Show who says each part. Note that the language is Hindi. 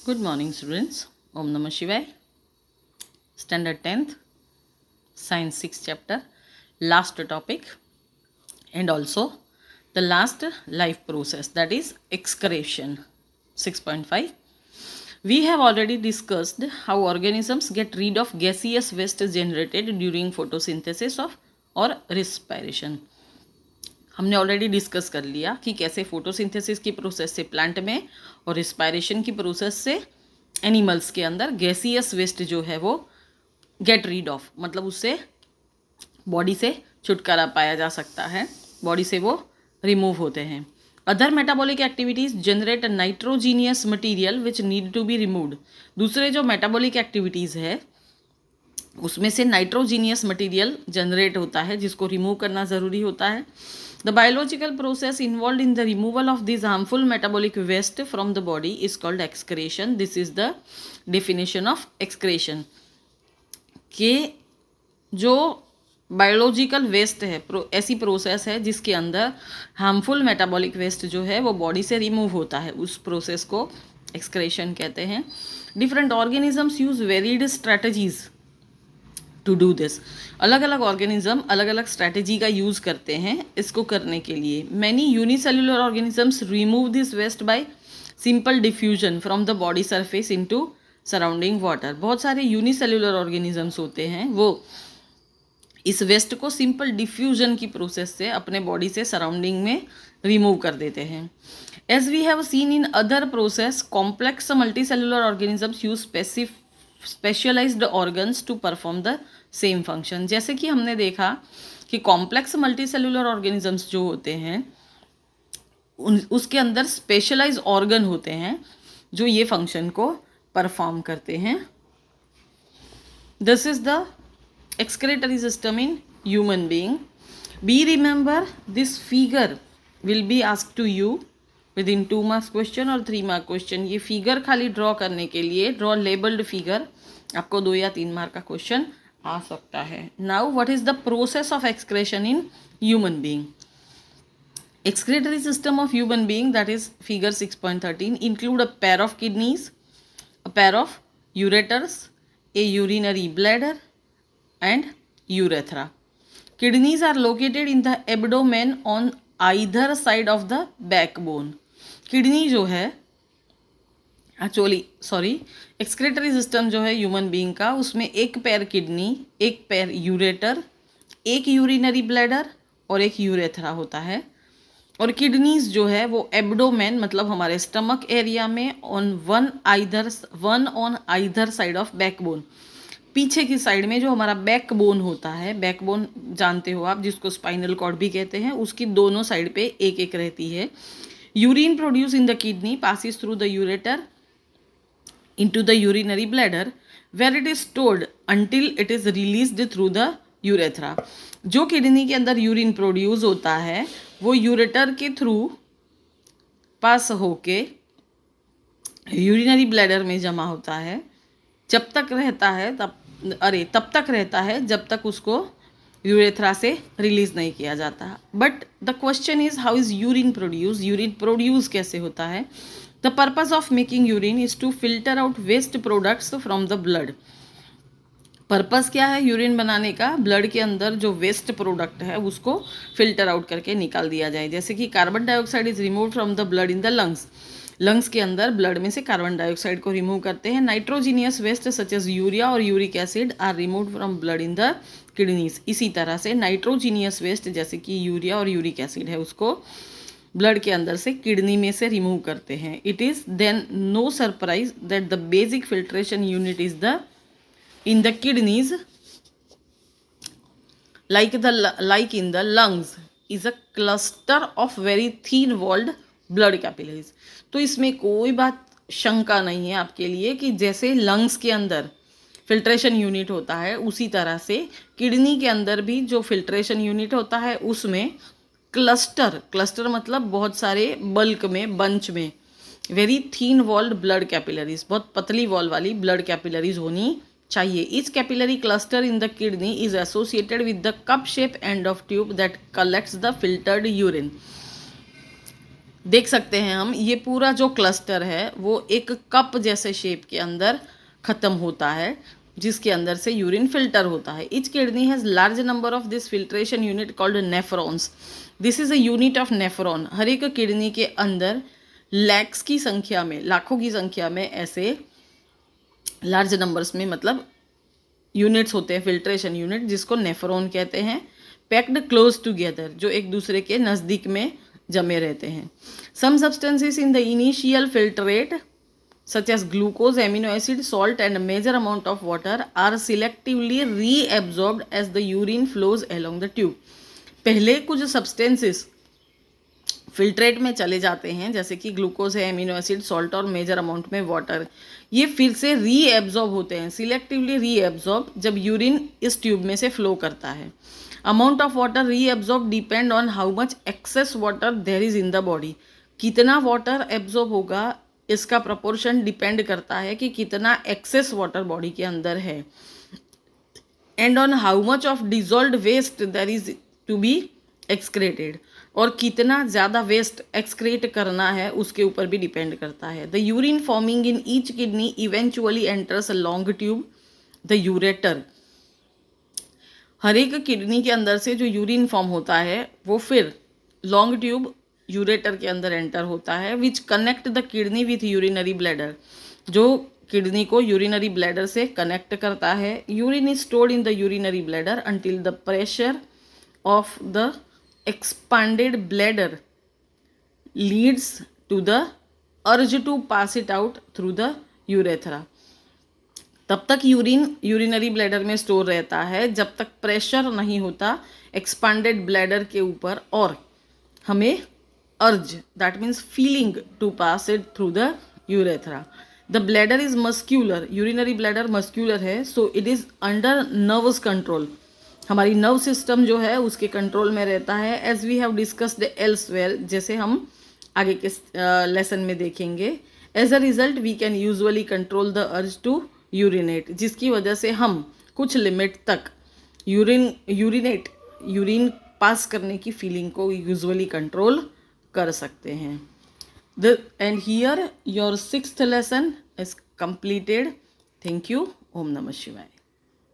Speaker 1: Good morning, students. Om Namah Shivaya. Standard 10th, Science 6th chapter, last topic, and also the last life process, that is excretion. 6.5. We have already discussed how organisms get rid of gaseous waste generated during photosynthesis of or respiration. हमने ऑलरेडी डिस्कस कर लिया कि कैसे फोटोसिंथेसिस की प्रोसेस से प्लांट में और रिस्पायरेशन की प्रोसेस से एनिमल्स के अंदर गैसियस वेस्ट जो है वो गेट रीड ऑफ, मतलब उससे बॉडी से छुटकारा पाया जा सकता है, बॉडी से वो रिमूव होते हैं. Other metabolic activities generate nitrogenous material which need to be removed. दूसरे जो मेटाबॉलिक एक्टिविटीज़ है उसमें से नाइट्रोजीनियस मटीरियल जनरेट होता है जिसको रिमूव करना ज़रूरी होता है. The biological process involved in the removal of this harmful metabolic waste from the body is called excretion. This is the definition of excretion. कि जो बायोलॉजिकल वेस्ट है, ऐसी प्रोसेस है जिसके अंदर हार्मफुल मेटाबॉलिक वेस्ट जो है वो बॉडी से रिमूव होता है, उस प्रोसेस को एक्सक्रेशन कहते हैं. Different organisms use varied strategies to do this. अलग अलग ऑर्गेनिज्म अलग अलग स्ट्रैटेजी का यूज़ करते हैं इसको करने के लिए. Many unicellular organisms remove this waste by simple diffusion from the body surface into surrounding water. बहुत सारे यूनिसेल्युलर ऑर्गेनिजम्स होते हैं वो इस वेस्ट को सिंपल डिफ्यूजन की प्रोसेस से अपने बॉडी से सराउंडिंग में रिमूव कर देते हैं. As we have seen in other process, complex multicellular organisms use specialised organs to perform the same function. जैसे कि हमने देखा कि कॉम्प्लेक्स मल्टीसेल्युलर ऑर्गेनिजम्स जो होते हैं उसके अंदर स्पेशलाइज ऑर्गन होते हैं जो ये फंक्शन को परफॉर्म करते हैं. This is the excretory system in human being. Be remember this figure will be asked to you within 2 marks question और 3 mark question. ये फिगर खाली ड्रॉ करने के लिए, ड्रॉ लेबल्ड फिगर, आपको 2 या 3 मार्क का क्वेश्चन आ सकता है. Now what is the process of excretion in human being. Excretory system of human being, that is figure 6.13, include a pair of kidneys, a pair of ureters, a urinary bladder and urethra. Kidneys are located in the abdomen on either side of the backbone. Kidney जो है एक्सक्रेटरी सिस्टम जो है ह्यूमन बीइंग का, उसमें एक पैर किडनी, एक पैर यूरेटर, एक यूरिनरी ब्लैडर और एक यूरेथ्रा होता है. और किडनीज जो है वो एब्डोमेन मतलब हमारे स्टमक एरिया में on one on either side of backbone, पीछे की साइड में जो हमारा बैकबोन होता है, बैकबोन जानते हो आप जिसको स्पाइनल कॉर्ड भी कहते हैं, उसकी दोनों साइड पे एक एक रहती है. Urine produce in the kidney passes through the ureter into the urinary bladder where it is stored until it is released through the urethra. जो किडनी के अंदर यूरिन प्रोड्यूस होता है वो यूरेटर के थ्रू पास होके यूरिनरी ब्लैडर में जमा होता है. जब तक रहता है तब तक रहता है जब तक उसको यूरेथ्रा से रिलीज नहीं किया जाता. But the question is how is urine produce. Urine produce कैसे होता है. The purpose of making urine is to filter out waste products from the blood. Purpose क्या है यूरिन बनाने का. ब्लड के अंदर जो वेस्ट प्रोडक्ट है उसको फिल्टर आउट करके निकाल दिया जाए. जैसे कि carbon dioxide is remove from the blood in the lungs के अंदर ब्लड में से कार्बन डाइऑक्साइड को रिमूव करते हैं. Nitrogenous waste such as urea और uric acid are removed from blood in the kidneys. इसी तरह से नाइट्रोजीनियस वेस्ट जैसे कि यूरिया और यूरिक एसिड है उसको ब्लड के अंदर से किडनी में से रिमूव करते हैं. It is then no surprise that the basic filtration unit is the in the kidneys like in the lungs is a cluster of very thin walled blood capillaries. तो इसमें कोई बात शंका नहीं है आपके लिए कि जैसे लंग्स के अंदर फिल्ट्रेशन यूनिट होता है उसी तरह से किडनी के अंदर भी जो फिल्ट्रेशन यूनिट होता है उसमें क्लस्टर मतलब बहुत सारे बल्क में, बंच में वेरी थीन वॉल्ड ब्लड कैपिलरीज, बहुत पतली वॉल वाली ब्लड कैपिलरीज होनी चाहिए. Each capillary cluster in the kidney is associated with the cup-shaped end of tube that collects the filtered urine. देख सकते हैं हम, ये पूरा जो क्लस्टर है वो एक कप जैसे शेप के अंदर ख़त्म होता है, जिसके अंदर से यूरिन फिल्टर होता है. Each kidney has large number of this filtration unit called nephrons. This is a unit of nephron. हर एक किडनी के अंदर लैक्स की संख्या में, लाखों की संख्या में ऐसे लार्ज नंबर्स में मतलब यूनिट्स होते हैं, फिल्ट्रेशन यूनिट, जिसको नेफ्रॉन कहते हैं. पैक्ड क्लोज टुगेदर, जो एक दूसरे के नज़दीक में जमे रहते हैं. Some substances in the initial filtrate such as glucose, amino acid, salt and a major amount of water are selectively reabsorbed as the urine flows along the tube. पहले कुछ सब्सटेंसेस फिल्ट्रेट में चले जाते हैं, जैसे कि ग्लूकोज है, एमिनो एसिड, सॉल्ट और मेजर अमाउंट में वाटर. ये फिर से रीएब्जॉर्ब होते हैं, सिलेक्टिवली रीएब्जॉर्ब, जब यूरिन इस ट्यूब में से फ्लो करता है. Amount of water reabsorb depend on how much excess water there is in the body. कितना वाटर एब्जॉर्ब होगा इसका प्रपोर्शन डिपेंड करता है कि कितना एक्सेस वाटर बॉडी के अंदर है. And on how much of dissolved waste there is to be excreted, और कितना ज़्यादा वेस्ट एक्सक्रेट करना है उसके ऊपर भी डिपेंड करता है. The urine forming in each kidney eventually enters a long tube, the ureter. हर एक किडनी के अंदर से जो यूरिन फॉर्म होता है वो फिर लॉन्ग ट्यूब यूरेटर के अंदर एंटर होता है, which connect the kidney with urinary bladder, जो किडनी को यूरिनरी ब्लैडर से कनेक्ट करता है. Urine is stored in the urinary bladder until the pressure of the expanded bladder leads to the urge to pass it out through the urethra. तब तक यूरिनरी ब्लैडर में स्टोर रहता है जब तक प्रेशर नहीं होता एक्सपांडेड ब्लैडर के ऊपर, और हमें urge, that means feeling to pass it through the urethra. The bladder is muscular, urinary bladder muscular है, so it is under nervous control. हमारी नर्व सिस्टम जो है उसके कंट्रोल में रहता है. As we have discussed elsewhere, जैसे हम आगे के लेसन में देखेंगे. As a result we can usually control the urge to urinate, जिसकी वजह से हम कुछ लिमिट तक यूरिन पास करने की फीलिंग को यूजुअली कंट्रोल कर सकते हैं. And here your 6th lesson is completed. Thank you. ओम नमः शिवाय.